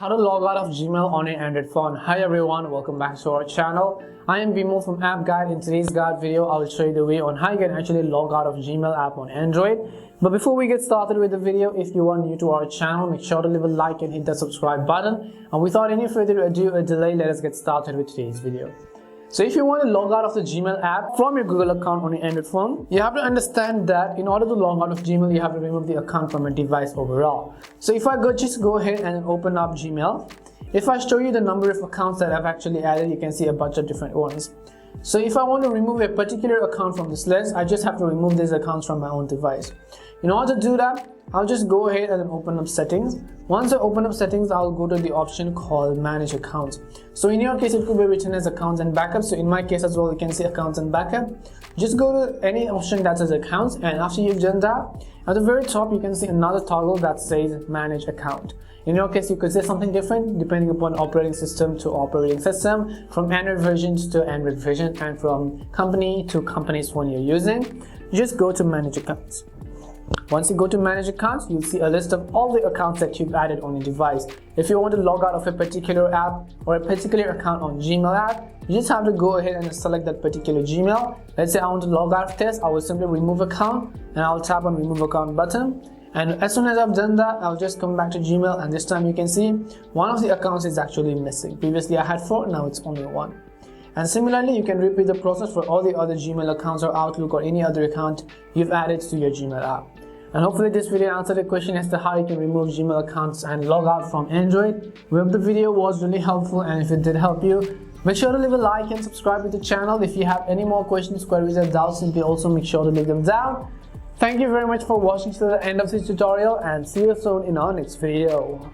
How to log out of Gmail on your Android phone. Hi everyone, welcome back to our channel. I am Bimal from App Guide. In today's guide video, I will show you the way on how you can actually log out of Gmail app on Android. But before we get started with the video, if you are new to our channel, make sure to leave a like and hit the subscribe button. And without any further ado or delay, let us get started with today's video. So if you want to log out of the Gmail app from your Google account on your Android phone, you have to understand that in order to log out of Gmail, you have to remove the account from your device overall. So if I just go ahead and open up Gmail, if I show you the number of accounts that I've actually added, you can see a bunch of different ones. So if I want to remove a particular account from this list, I just have to remove these accounts from my own device. In order to do that, I'll just go ahead and open up settings. Once I open up settings, I'll go to the option called manage accounts. So in your case, it could be written as accounts and backup. So in my case as well, you can see accounts and backup. Just go to any option that says accounts, and after you've done that, at the very top you can see another toggle that says manage account. In your case, you could say something different depending upon operating system to operating system, from Android versions to Android version, and from company to company's phone you're using. Just go to manage accounts. Once you go to manage accounts, you'll see a list of all the accounts that you've added on your device. If you want to log out of a particular app or a particular account on Gmail app, you just have to go ahead and select that particular Gmail. Let's say I want to log out of this, I will simply remove account and I'll tap on remove account button. And as soon as I've done that, I'll just come back to Gmail, and this time you can see one of the accounts is actually missing. Previously I had 4, now it's only 1. And similarly, you can repeat the process for all the other Gmail accounts or Outlook or any other account you've added to your Gmail app. And hopefully this video answered the question as to how you can remove Gmail accounts and log out from Android. We hope the video was really helpful, and if it did help you, make sure to leave a like and subscribe to the channel. If you have any more questions, queries or doubts, simply also make sure to leave them down. Thank you very much for watching to the end of this tutorial, and see you soon in our next video.